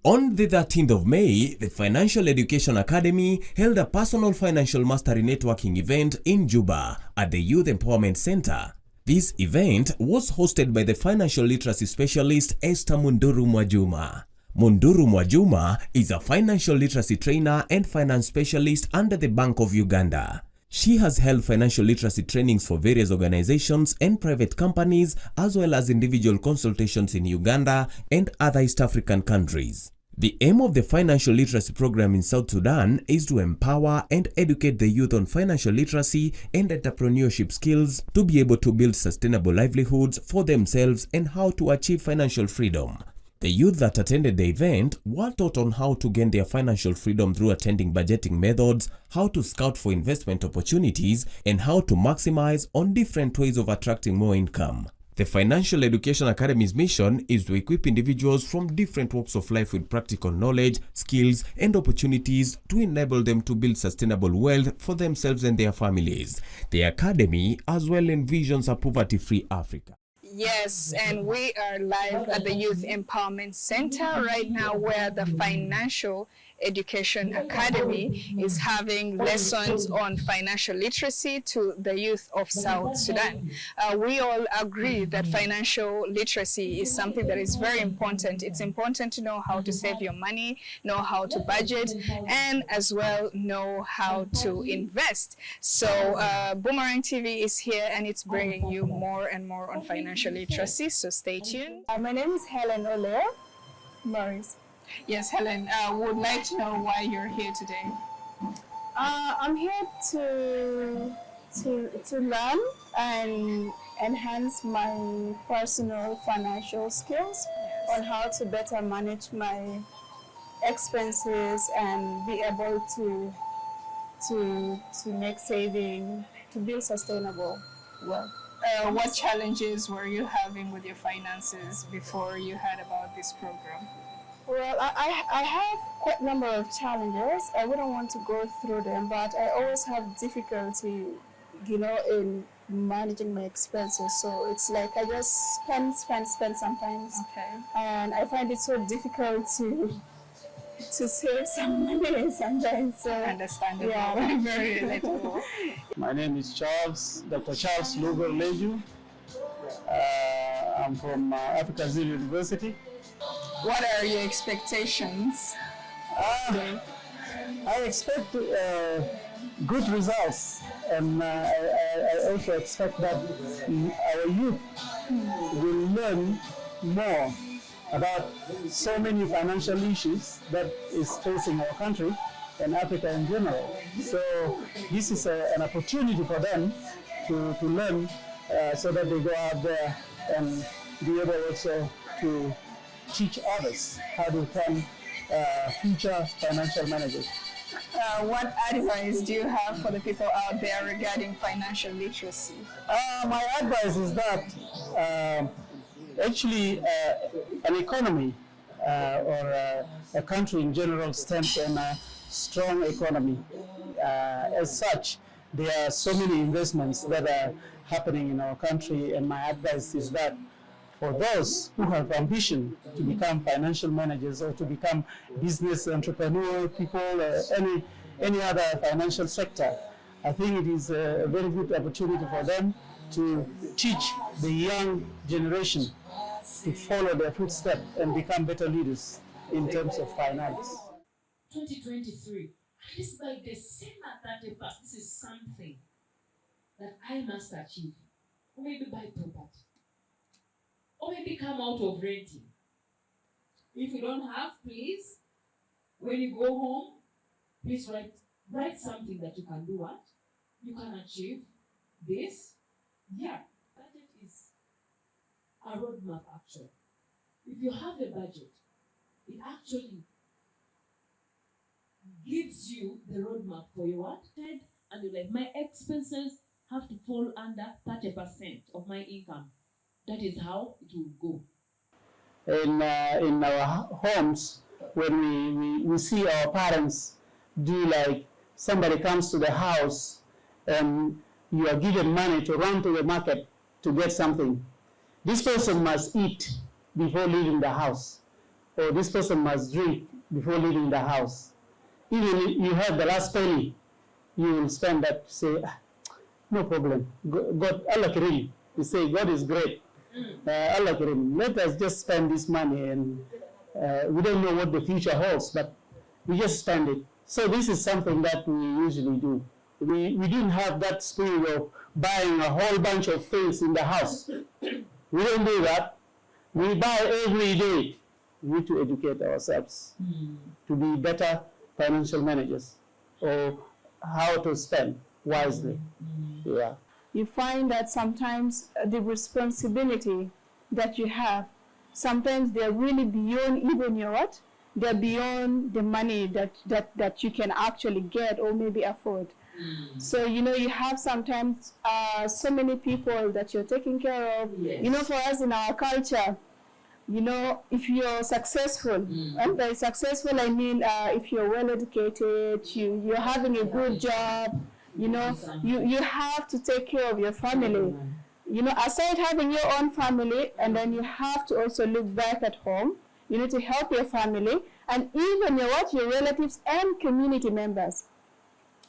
On the 13th of May, the Financial Education Academy held a personal financial mastery networking event in Juba at the Youth Empowerment Center. This event was hosted by the financial literacy specialist Esther Munduru Mwajuma. Munduru Mwajuma is a financial literacy trainer and finance specialist under the Bank of Uganda. She has held financial literacy trainings for various organizations and private companies, as well as individual consultations in Uganda and other East African countries. The aim of the financial literacy program in South Sudan is to empower and educate the youth on financial literacy and entrepreneurship skills to be able to build sustainable livelihoods for themselves and how to achieve financial freedom. The youth that attended the event were taught on how to gain their financial freedom through attending budgeting methods, how to scout for investment opportunities, and how to maximize on different ways of attracting more income. The Financial Education Academy's mission is to equip individuals from different walks of life with practical knowledge, skills, and opportunities to enable them to build sustainable wealth for themselves and their families. The Academy as well envisions a poverty-free Africa. Yes, and we are live at the Youth Empowerment Center right now, where the Financial Education Academy is having lessons on financial literacy to the youth of South Sudan. We all agree that financial literacy is something that is very important. It's important to know how to save your money, know how to budget, and as well know how to invest. So Boomerang TV is here and it's bringing you more and more on financial literacy, so stay tuned. My name is Helen Ole Morris. Yes, Helen, would like to know why you're here today. I'm here to learn and enhance my personal financial skills on how to better manage my expenses and be able to make saving, to build sustainable wealth. What challenges were you having with your finances before you heard about this program? Well, I have quite a number of challenges. I wouldn't want to go through them, but I always have difficulty, in managing my expenses. So it's like I just spend sometimes. Okay. And I find it so difficult to save some money sometimes. So, understandable. Yeah. Very relatable. My name is Dr. Charles Lugo Leju. I'm from Africa Zero University. What are your expectations? I expect good results, and I also expect that our youth will learn more about so many financial issues that is facing our country and Africa in general. So this is an opportunity for them to learn so that they go out there and be able also to teach others how to become future financial managers. What advice do you have for the people out there regarding financial literacy? My advice is that actually an economy or a country in general stands on a strong economy. As such, there are so many investments that are happening in our country, and my advice is that for those who have ambition to become financial managers or to become business entrepreneur people, any other financial sector, I think it is a very good opportunity for them to teach the young generation to follow their footsteps and become better leaders in terms of finance. 2023, this by December 31st, this is something that I must achieve, or maybe buy property, or maybe come out of renting. If you don't have, please, when you go home, please write something that you can do what? You can achieve this. Yeah, budget is a roadmap actually. If you have a budget, it actually gives you the roadmap for your what? And you're like, my expenses have to fall under 30% of my income. That is how it will go. In our homes, when we see our parents do, like somebody comes to the house and you are given money to run to the market to get something. This person must eat before leaving the house. or this person must drink before leaving the house. Even if you have the last penny, you will spend that, say, no problem, God, Allah Karim. You say, God is great. Allah Karim, let us just spend this money, and we don't know what the future holds, but we just spend it. So this is something that we usually do. We didn't have that spirit of buying a whole bunch of things in the house. We don't do that. We buy every day. We need to educate ourselves to be better financial managers, or how to spend wisely. Yeah. You find that sometimes the responsibility that you have, sometimes they're really beyond even your what? They're beyond the money that you can actually get or maybe afford. So, you know, you have sometimes so many people that you're taking care of. Yes. You know, for us in our culture, you know, if you're successful, and by successful I mean if you're well educated, you're having a good job, you know, you have to take care of your family. You know, aside having your own family, and then you have to also look back at home, you know, to help your family, and even your relatives and community members.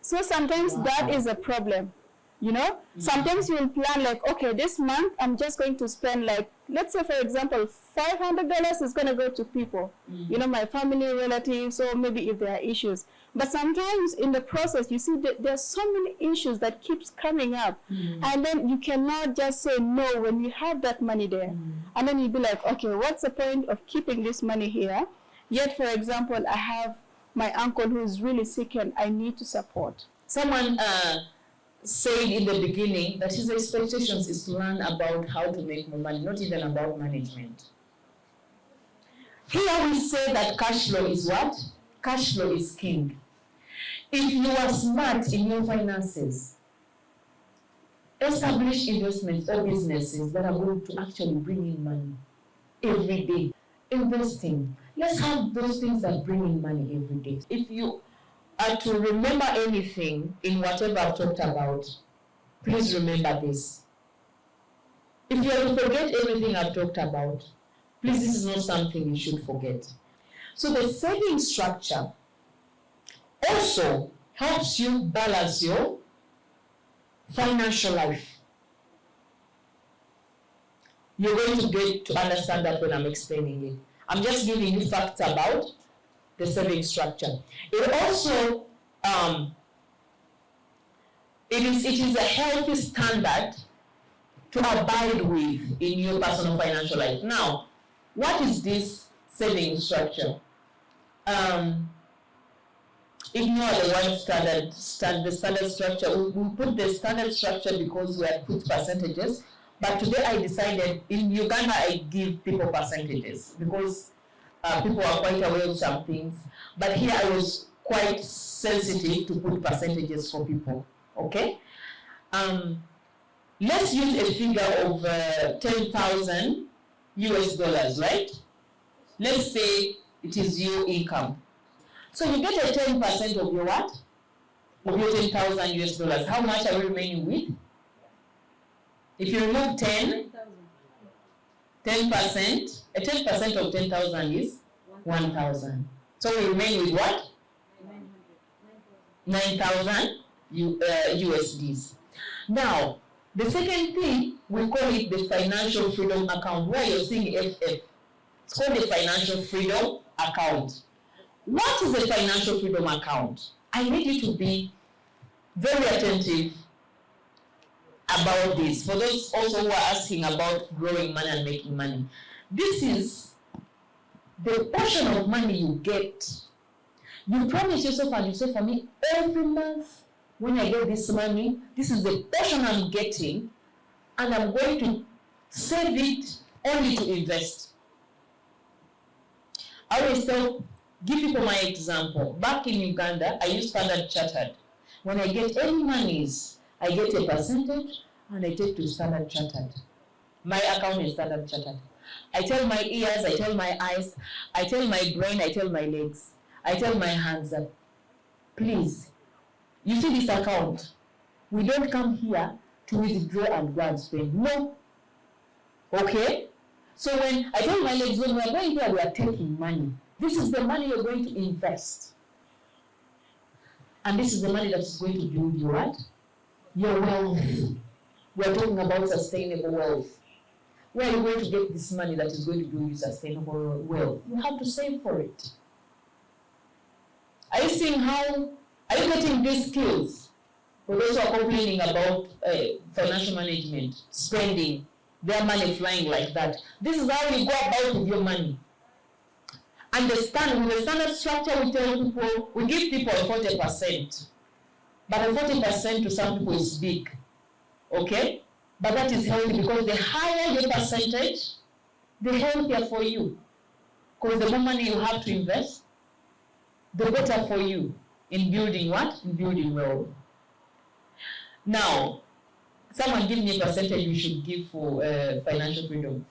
So sometimes that is a problem, you know. Sometimes you will plan like, okay, this month I'm just going to spend like, let's say for example, $500 is going to go to people, you know, my family, relatives, or maybe if there are issues. But sometimes in the process, you see that there's so many issues that keeps coming up. And then you cannot just say no when you have that money there. And then you'll be like, okay, what's the point of keeping this money here? Yet, for example, I have my uncle who is really sick and I need to support. Someone said in the beginning that his expectations is to learn about how to make more money, not even about management. Here we say that cash flow is what? Cash flow is king. If you are smart in your finances, establish investments or businesses that are going to actually bring in money every day. Investing. Let's have those things that bring in money every day. If you are to remember anything in whatever I've talked about, please remember this. If you are to forget everything I've talked about, please, this is not something you should forget. So the saving structure also helps you balance your financial life. You're going to get to understand that when I'm explaining it. I'm just giving you facts about the saving structure. It also, it is a healthy standard to abide with in your personal financial life. Now, what is this saving structure? Ignore the word standard structure. We put the standard structure because we had put percentages. But today I decided, in Uganda I give people percentages because people are quite aware of some things. But here I was quite sensitive to put percentages for people, okay? Let's use a figure of 10,000 US dollars, right? Let's say it is your income. So you get a 10% of your what? Of your 10,000 US dollars. How much are we remaining with? If you remove 10%, a 10% of 10,000 is 1,000. So we remain with what? 9,000 USDs. Now, the second thing, we call it the financial freedom account, where you're seeing FF. It's called the financial freedom account. What is a financial freedom account? I need you to be very attentive about this. For those also who are asking about growing money and making money, this is the portion of money you get. You promise yourself and you say, for me, every month when I get this money, this is the portion I'm getting, and I'm going to save it only to invest. I always give people my example. Back in Uganda, I use Standard Chartered. When I get any monies, I get a percentage and I take to Standard Chartered. My account is Standard Chartered. I tell my ears, I tell my eyes, I tell my brain, I tell my legs, I tell my hands that, please, you see this account, we don't come here to withdraw and go and spend. No. Okay? So when I tell my ladies, when we are going there, we are taking money. This is the money you're going to invest. And this is the money that is going to build your what? Your wealth. We are talking about sustainable wealth. Where are you going to get this money that is going to build you sustainable wealth? You have to save for it. Are you seeing how, are you getting these skills? For those who are complaining about financial management, spending, their money flying like that. This is how you go about with your money. Understand, with the standard structure, we tell people, we give people 40%. But 40% to some people is big. Okay? But that is healthy because the higher your percentage, the healthier for you. Because the more money you have to invest, the better for you in building what? In building wealth. Now, someone give me a percentage you should give for financial freedom.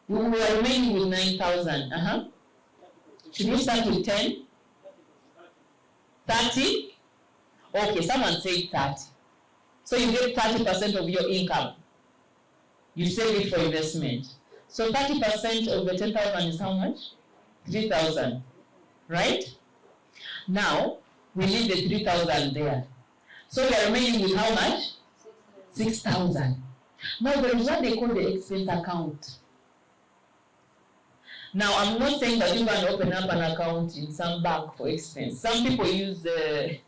We are remaining with 9,000. Should we start with 10? 30? Okay, someone say 30. So you get 30% of your income. You save it for investment. So 30% of the 10,000 is how much? 3,000. Right? Now, we leave the 3,000 there. So we are remaining with how much? 6,000. Now there is what they call the expense account. Now I'm not saying that you can open up an account in some bank for expense. Some people use they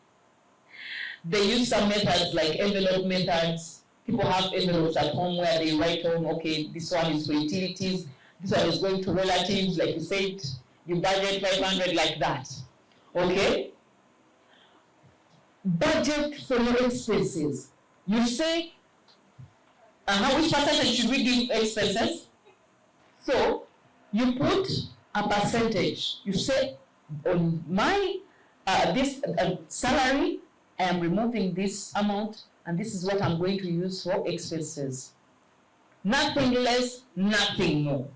use some methods like envelope methods. People have envelopes at home where they write home, okay, this one is for utilities, this one is going to relatives, like you said, you budget 500 like that. Okay? Budget for your expenses. You say, which percentage should we give expenses? So, you put a percentage. You say, on my this salary, I am removing this amount, and this is what I'm going to use for expenses. Nothing less, nothing more.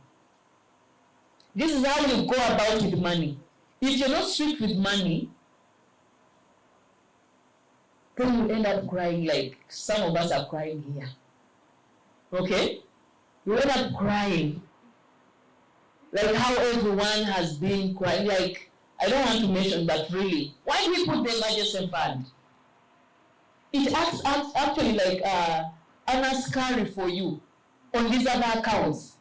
This is how you go about with money. If you're not strict with money, then you end up crying like some of us are crying here. Okay? You end up crying. Like how everyone has been crying. Like, I don't want to mention that really. Why do we put the emergency fund? It acts actually like an ascari for you on these other accounts.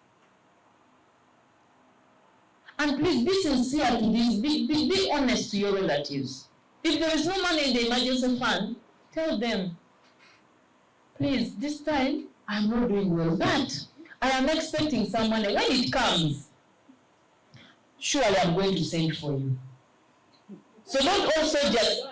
And please be sincere to this, be honest to your relatives. If there is no money in the emergency fund, tell them, please, this time I'm not doing well, but I am expecting some money. When it comes, surely I'm going to send for you. So don't also just...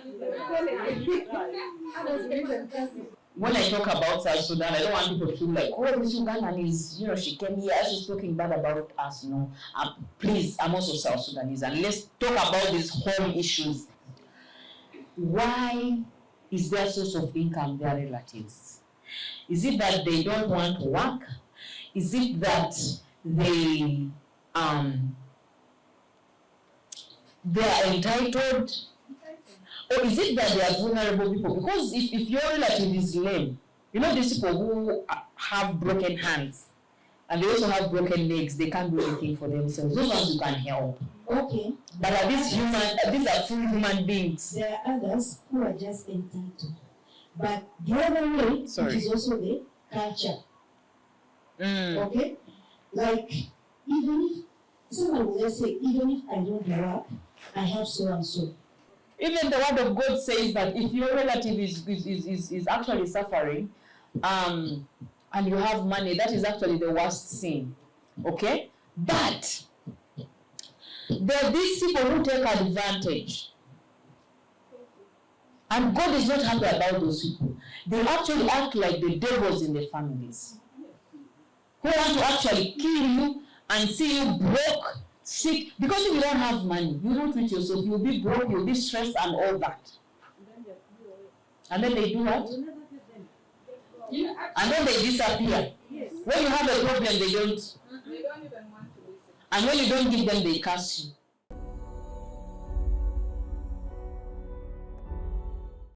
When I talk about South Sudan, I don't want people to feel like, oh, this Ugandan is, she came here, she's talking bad about us. No, please, I'm also South Sudanese, and let's talk about these home issues. Why is their source of income their relatives? Is it that they don't want to work? Is it that they are entitled? Or is it that they are vulnerable people? Because if your relative is lame, these people who have broken hands and they also have broken legs, they can't do anything for themselves. Those ones you can help. Okay. But are these human? These are full human beings. There are others who are just entitled. But the other way, which is also the culture. Okay? Like, even if someone will just say, even if I don't work, I have so and so. Even the word of God says that if your relative is actually suffering, and you have money, that is actually the worst sin. Okay? But there are these people who take advantage. And God is not happy about those people. They actually act like the devils in their families. Who want to actually kill you and see you broke, sick. Because if you don't have money, you don't treat yourself, you'll be broke, you'll be stressed and all that. And then they do what? And then they disappear. When you have a problem, they don't even want to listen. And when you don't give them, they curse you.